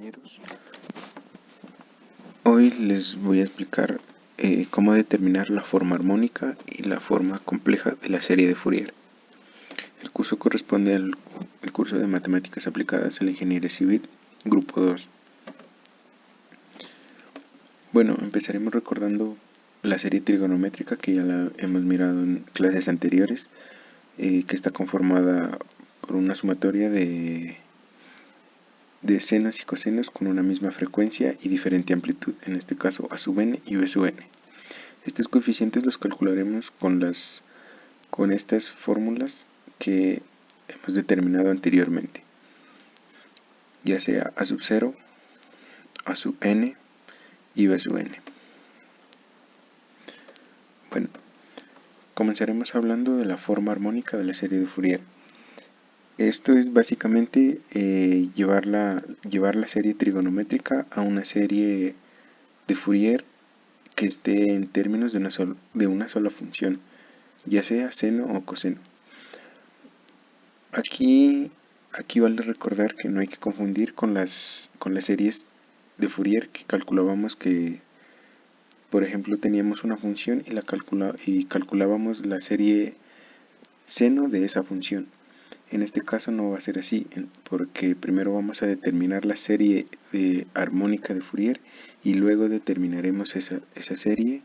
compañeros. Hoy les voy a explicar cómo determinar la forma armónica y la forma compleja de la serie de Fourier. El curso corresponde al curso de Matemáticas Aplicadas a la Ingeniería Civil, Grupo 2. Bueno, empezaremos recordando la serie trigonométrica que ya la hemos mirado en clases anteriores, que está conformada por una sumatoria de senos y cosenos con una misma frecuencia y diferente amplitud, en este caso a sub n y b sub n. Estos coeficientes los calcularemos con estas fórmulas que hemos determinado anteriormente, ya sea a sub 0, a sub n y b sub n. Bueno, comenzaremos hablando de la forma armónica de la serie de Fourier. Esto es básicamente llevar la serie trigonométrica a una serie de Fourier que esté en términos de una sola función, ya sea seno o coseno. Aquí vale recordar que no hay que confundir con las series de Fourier que calculábamos que, por ejemplo, teníamos una función y calculábamos la serie seno de esa función. En este caso no va a ser así, porque primero vamos a determinar la serie armónica de Fourier y luego determinaremos esa serie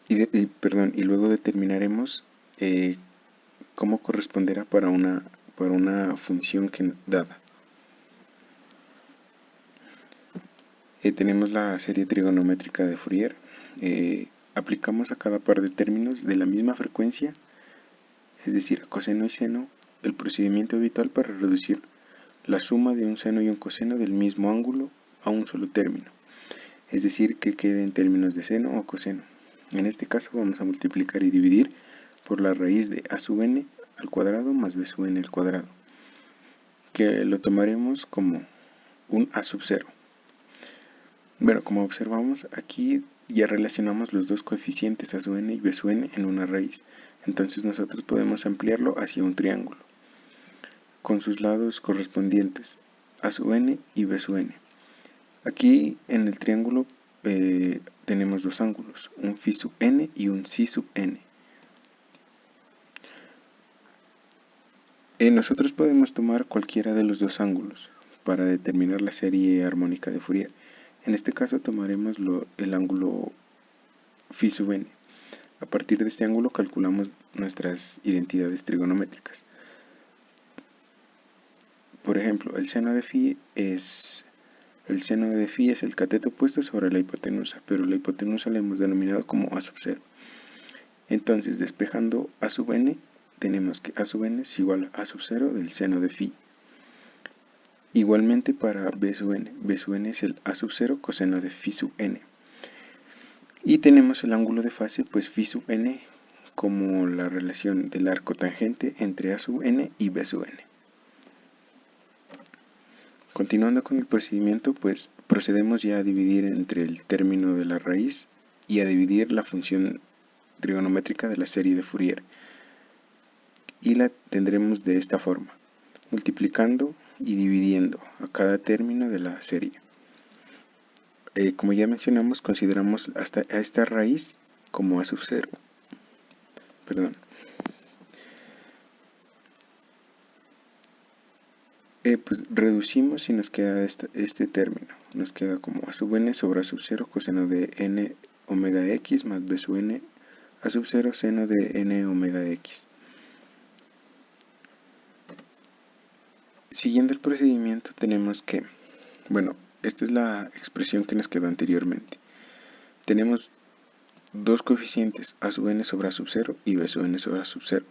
y luego determinaremos cómo corresponderá para una función dada. Tenemos la serie trigonométrica de Fourier. Aplicamos a cada par de términos de la misma frecuencia, es decir, a coseno y seno, el procedimiento habitual para reducir la suma de un seno y un coseno del mismo ángulo a un solo término, es decir, que quede en términos de seno o coseno. En este caso vamos a multiplicar y dividir por la raíz de a sub n al cuadrado más b sub n al cuadrado, que lo tomaremos como un a sub 0. Bueno, como observamos aquí ya relacionamos los dos coeficientes a sub n y b sub n en una raíz, entonces nosotros podemos ampliarlo hacia un triángulo con sus lados correspondientes a sub n y b sub n. Aquí en el triángulo tenemos dos ángulos, un phi sub n y un psi sub n. Nosotros podemos tomar cualquiera de los dos ángulos para determinar la serie armónica de Fourier. En este caso tomaremos el ángulo phi sub n. A partir de este ángulo calculamos nuestras identidades trigonométricas. Por ejemplo, el seno de phi es el cateto opuesto sobre la hipotenusa, pero la hipotenusa la hemos denominado como a sub 0. Entonces, despejando a sub n, tenemos que a sub n es igual a sub 0 del seno de phi. Igualmente para b sub n es el a sub 0 coseno de phi sub n. Y tenemos el ángulo de fase, pues phi sub n, como la relación del arco tangente entre a sub n y b sub n. Continuando con el procedimiento, pues procedemos ya a dividir entre el término de la raíz y a dividir la función trigonométrica de la serie de Fourier. Y la tendremos de esta forma, multiplicando y dividiendo a cada término de la serie. Como ya mencionamos, consideramos a esta raíz como a sub 0. Pues reducimos y nos queda este término. Nos queda como a sub n sobre a sub 0 coseno de n omega de x más b sub n a sub 0 seno de n omega de x. Siguiendo el procedimiento tenemos que, bueno, esta es la expresión que nos quedó anteriormente. Tenemos dos coeficientes, a sub n sobre a sub 0 y b sub n sobre a sub 0.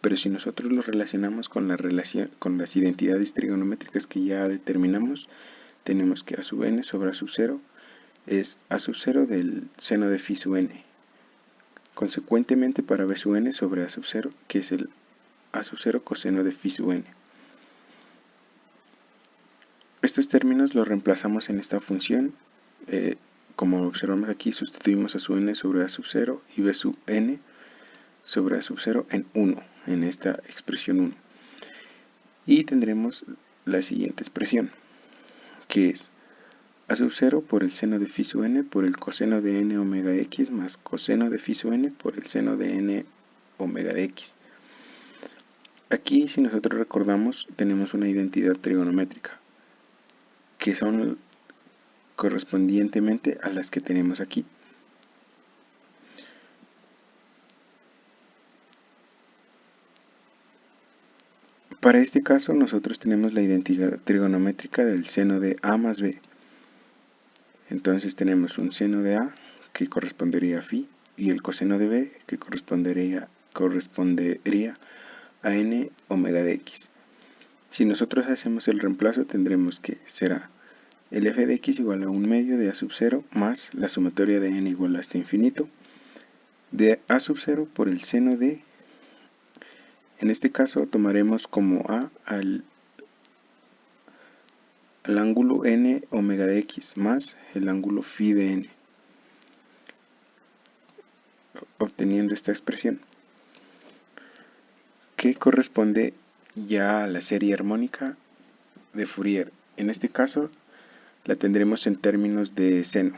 Pero si nosotros lo relacionamos con las identidades trigonométricas que ya determinamos, tenemos que a sub n sobre a sub 0 es a sub 0 del seno de phi sub n. Consecuentemente para b sub n sobre a sub 0, que es el a sub 0 coseno de phi sub n. Estos términos los reemplazamos en esta función. Como observamos aquí, sustituimos a sub n sobre a sub 0 y b sub n sobre a sub 0 en 1, en esta expresión 1. Y tendremos la siguiente expresión, que es a sub 0 por el seno de phi sub n por el coseno de n omega de x más coseno de phi sub n por el seno de n omega de x. Aquí, si nosotros recordamos, tenemos una identidad trigonométrica, que son correspondientemente a las que tenemos aquí. Para este caso, nosotros tenemos la identidad trigonométrica del seno de a más b. Entonces tenemos un seno de a que correspondería a phi y el coseno de b que correspondería a n omega de x. Si nosotros hacemos el reemplazo, tendremos que será el f de x igual a 1 medio de a sub 0 más la sumatoria de n igual a hasta infinito de a sub 0 por el seno de, en este caso tomaremos como a al ángulo n omega de x más el ángulo phi de n, obteniendo esta expresión que corresponde ya a la serie armónica de Fourier. En este caso la tendremos en términos de seno.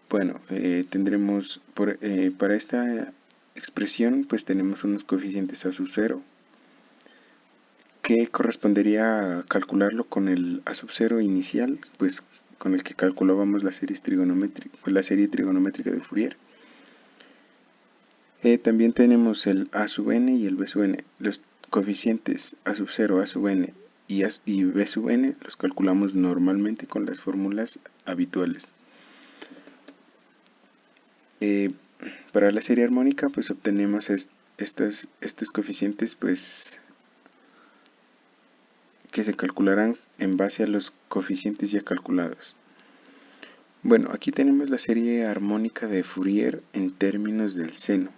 Bueno, tendremos para esta expresión pues tenemos unos coeficientes a sub 0 que correspondería a calcularlo con el a sub 0 inicial, pues con el que calculábamos la serie trigonométrica de Fourier. También tenemos el a sub n y el b sub n. Los coeficientes a sub 0, a sub n y b sub n los calculamos normalmente con las fórmulas habituales. Para la serie armónica pues obtenemos estos coeficientes pues que se calcularán en base a los coeficientes ya calculados. Bueno, aquí tenemos la serie armónica de Fourier en términos del seno.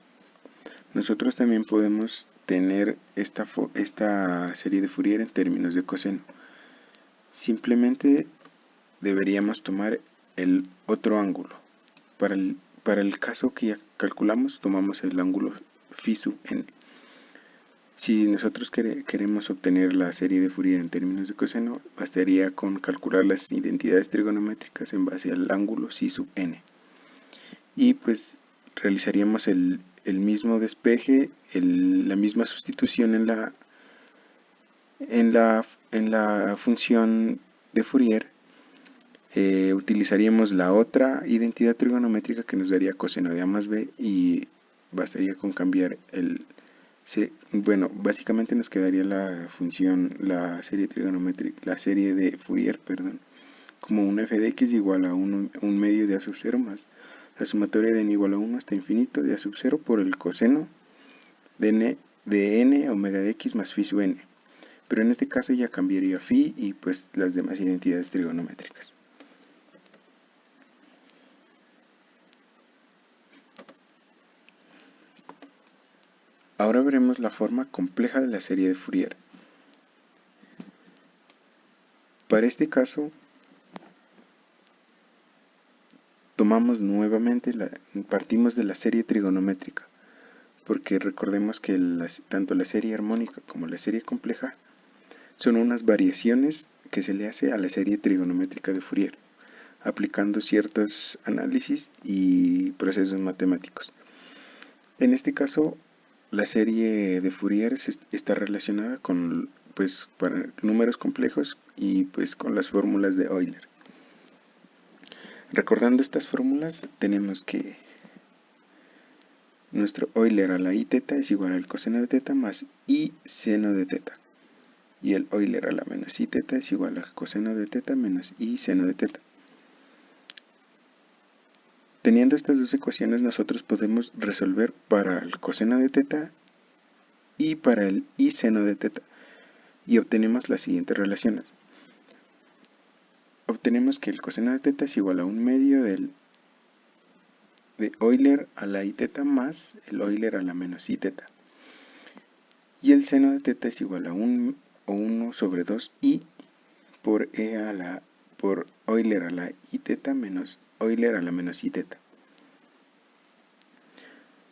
Nosotros también podemos tener esta serie de Fourier en términos de coseno. Simplemente deberíamos tomar el otro ángulo. Para el caso que ya calculamos, tomamos el ángulo phi sub n. Si nosotros queremos obtener la serie de Fourier en términos de coseno, bastaría con calcular las identidades trigonométricas en base al ángulo psi sub n. Y pues realizaríamos el mismo despeje, la misma sustitución en la función de Fourier. Utilizaríamos la otra identidad trigonométrica que nos daría coseno de a más b y bastaría con cambiar bueno, básicamente nos quedaría la función, la serie trigonométrica, la serie de Fourier, perdón, como un f de x igual a 1 medio de a sub 0 más la sumatoria de n igual a 1 hasta infinito de a sub 0 por el coseno de n omega de x más phi sub n. Pero en este caso ya cambiaría phi y pues las demás identidades trigonométricas. Ahora veremos la forma compleja de la serie de Fourier. Para este caso, tomamos nuevamente, partimos de la serie trigonométrica, porque recordemos que tanto la serie armónica como la serie compleja son unas variaciones que se le hace a la serie trigonométrica de Fourier, aplicando ciertos análisis y procesos matemáticos. En este caso, la serie de Fourier está relacionada con para números complejos y pues con las fórmulas de Euler. Recordando estas fórmulas, tenemos que nuestro Euler a la i teta es igual al coseno de teta más i seno de teta. Y el Euler a la menos i teta es igual al coseno de teta menos i seno de teta. Teniendo estas dos ecuaciones, nosotros podemos resolver para el coseno de teta y para el i seno de teta. Y obtenemos las siguientes relaciones. Obtenemos que el coseno de teta es igual a 1 medio de Euler a la i teta más el Euler a la menos i teta. Y el seno de teta es igual a 1 sobre 2i por Euler a la i teta menos Euler a la menos i teta.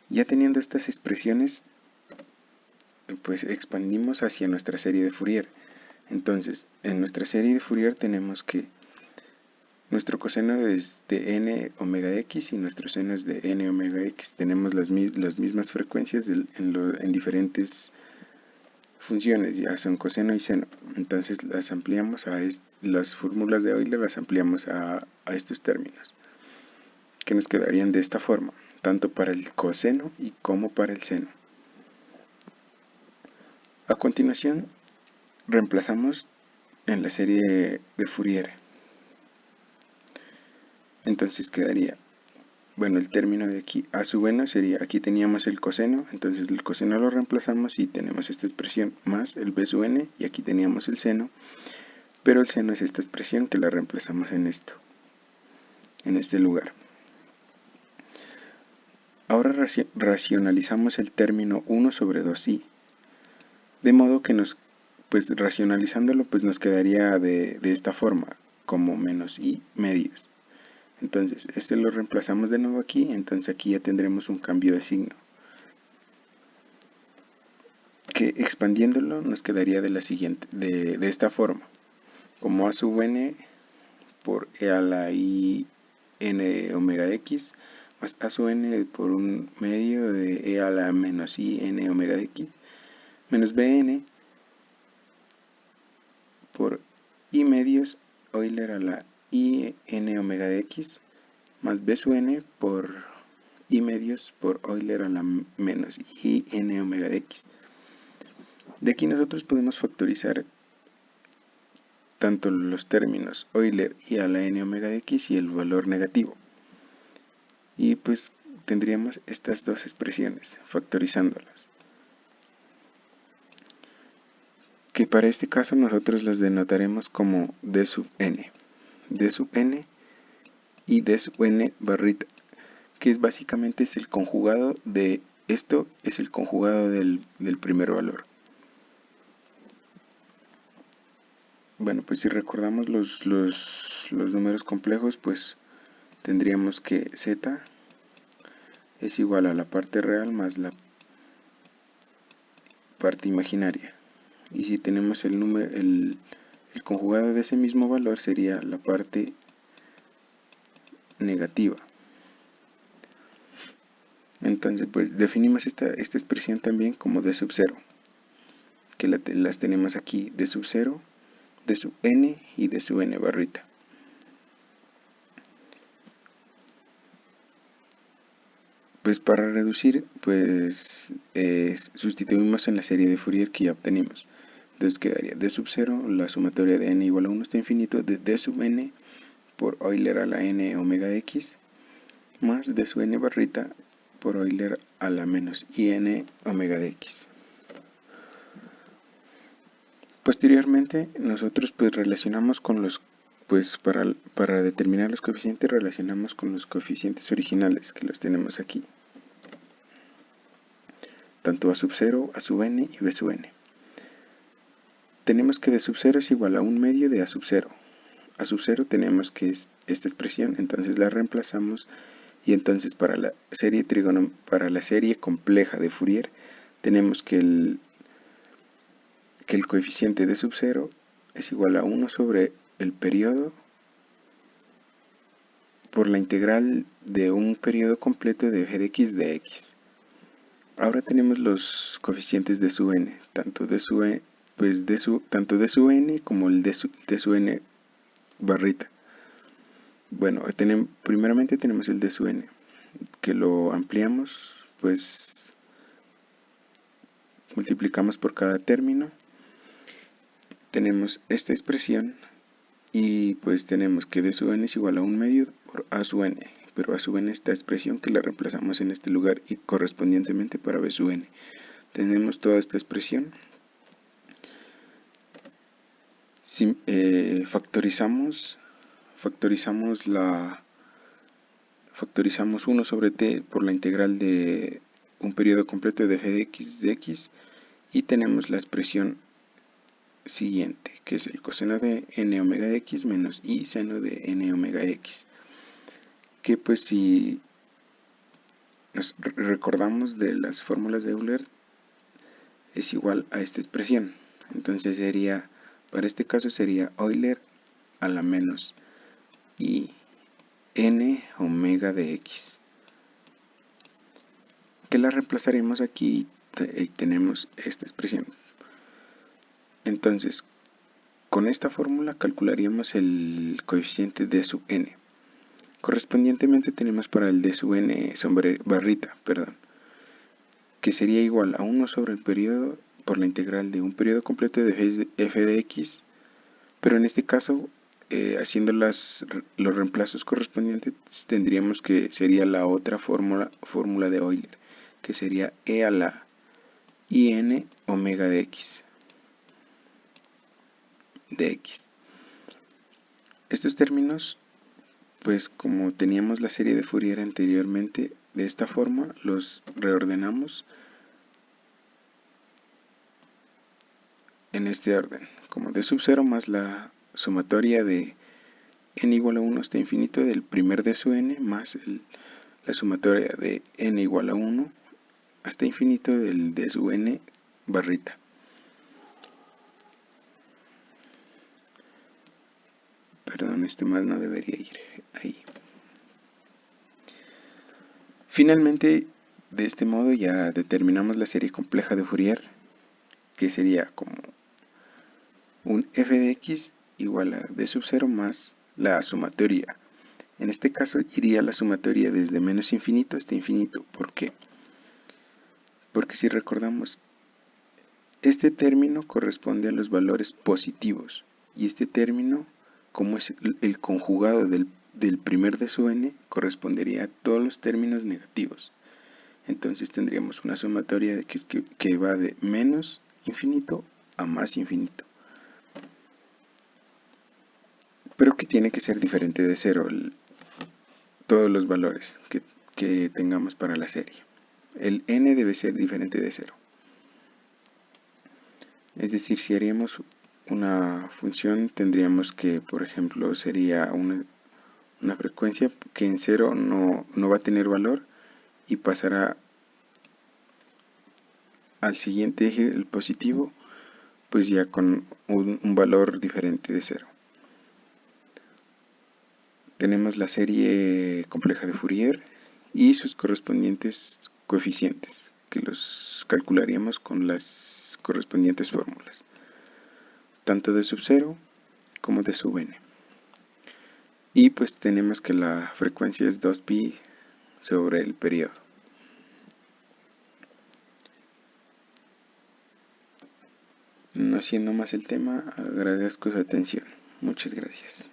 Ya teniendo estas expresiones, pues expandimos hacia nuestra serie de Fourier. Entonces, en nuestra serie de Fourier tenemos que nuestro coseno es de n omega x y nuestro seno es de n omega x. Tenemos las mismas frecuencias en diferentes funciones, ya son coseno y seno. Entonces las ampliamos las fórmulas de Euler las ampliamos a estos términos, que nos quedarían de esta forma, tanto para el coseno y como para el seno. A continuación, reemplazamos en la serie de Fourier. Entonces quedaría, bueno, el término de aquí, a sub n sería, aquí teníamos el coseno, entonces el coseno lo reemplazamos y tenemos esta expresión más el b sub n, y aquí teníamos el seno, pero el seno es esta expresión que la reemplazamos en este lugar. Ahora racionalizamos el término 1 sobre 2i, de modo que racionalizándolo nos quedaría de esta forma, como menos i medios. Entonces, este lo reemplazamos de nuevo aquí, entonces aquí ya tendremos un cambio de signo, que expandiéndolo nos quedaría de esta forma, como a sub n por e a la i n omega de x, más a sub n por un medio de e a la menos i n omega de x, menos bn por i medios Euler a la i n omega de x, más b sub n por i medios por Euler a la menos i n omega de x. De aquí nosotros podemos factorizar tanto los términos Euler y a la n omega de x y el valor negativo. Y tendríamos estas dos expresiones, factorizándolas. Que para este caso nosotros las denotaremos como d sub n. D sub n y d sub n barrita, que básicamente es el conjugado de esto, es el conjugado del primer valor. Bueno, si recordamos los números complejos, tendríamos que z es igual a la parte real más la parte imaginaria. Y si tenemos el conjugado de ese mismo valor, sería la parte negativa. Entonces, definimos esta expresión también como d sub 0, que las tenemos aquí, d sub 0, d sub n y d sub n barrita. Para reducir, sustituimos en la serie de Fourier que ya obtenimos. Entonces quedaría d sub 0, la sumatoria de n igual a 1 hasta infinito, de d sub n por Euler a la n omega de x, más d sub n barrita por Euler a la menos in omega de x. Posteriormente, nosotros relacionamos con los, para determinar los coeficientes, relacionamos con los coeficientes originales, que los tenemos aquí. Tanto a sub 0, a sub n y b sub n. Tenemos que d sub 0 es igual a un medio de a sub 0. A sub 0 tenemos que es esta expresión, entonces la reemplazamos, y entonces para la serie compleja de Fourier tenemos que el coeficiente de sub 0 es igual a 1 sobre el periodo por la integral de un periodo completo de f de x de x. Ahora tenemos los coeficientes de sub n, tanto de sub n como el de sub n barrita. Bueno, primeramente tenemos el de sub n, que lo ampliamos, multiplicamos por cada término. Tenemos esta expresión y tenemos que d sub n es igual a un medio por a sub n, pero a sub n esta expresión que la reemplazamos en este lugar y correspondientemente para b sub n. Tenemos toda esta expresión. Si, factorizamos 1 sobre t por la integral de un periodo completo de f de x y tenemos la expresión siguiente, que es el coseno de n omega de x menos i seno de n omega de x, que si nos recordamos de las fórmulas de Euler es igual a esta expresión. Entonces sería Para este caso sería Euler a la menos y n omega de x, que la reemplazaremos aquí y tenemos esta expresión. Entonces, con esta fórmula calcularíamos el coeficiente d sub n. Correspondientemente tenemos para el d sub n sobre barrita, que sería igual a 1 sobre el periodo por la integral de un periodo completo de f de x, pero en este caso, haciendo los reemplazos correspondientes, tendríamos que sería la otra fórmula de Euler, que sería e a la in omega de x. Estos términos, pues como teníamos la serie de Fourier anteriormente, de esta forma los reordenamos en este orden, como d sub 0 más la sumatoria de n igual a 1 hasta infinito del primer d sub n más la sumatoria de n igual a 1 hasta infinito del d sub n barrita. Perdón, este más no debería ir ahí. Finalmente, de este modo ya determinamos la serie compleja de Fourier, que sería como un f de x igual a d sub 0 más la sumatoria. En este caso iría la sumatoria desde menos infinito hasta infinito. ¿Por qué? Porque si recordamos, este término corresponde a los valores positivos y este término, como es el conjugado del primer de su n, correspondería a todos los términos negativos. Entonces tendríamos una sumatoria que va de menos infinito a más infinito, pero que tiene que ser diferente de cero todos los valores que tengamos para la serie. El n debe ser diferente de cero. Es decir, si haríamos una función, tendríamos que, por ejemplo, sería una frecuencia que en cero no va a tener valor y pasará al siguiente eje, el positivo, pues ya con un valor diferente de cero. Tenemos la serie compleja de Fourier y sus correspondientes coeficientes, que los calcularíamos con las correspondientes fórmulas, tanto de sub 0 como de sub n. Y pues tenemos que la frecuencia es 2pi sobre el periodo. No siendo más el tema, agradezco su atención. Muchas gracias.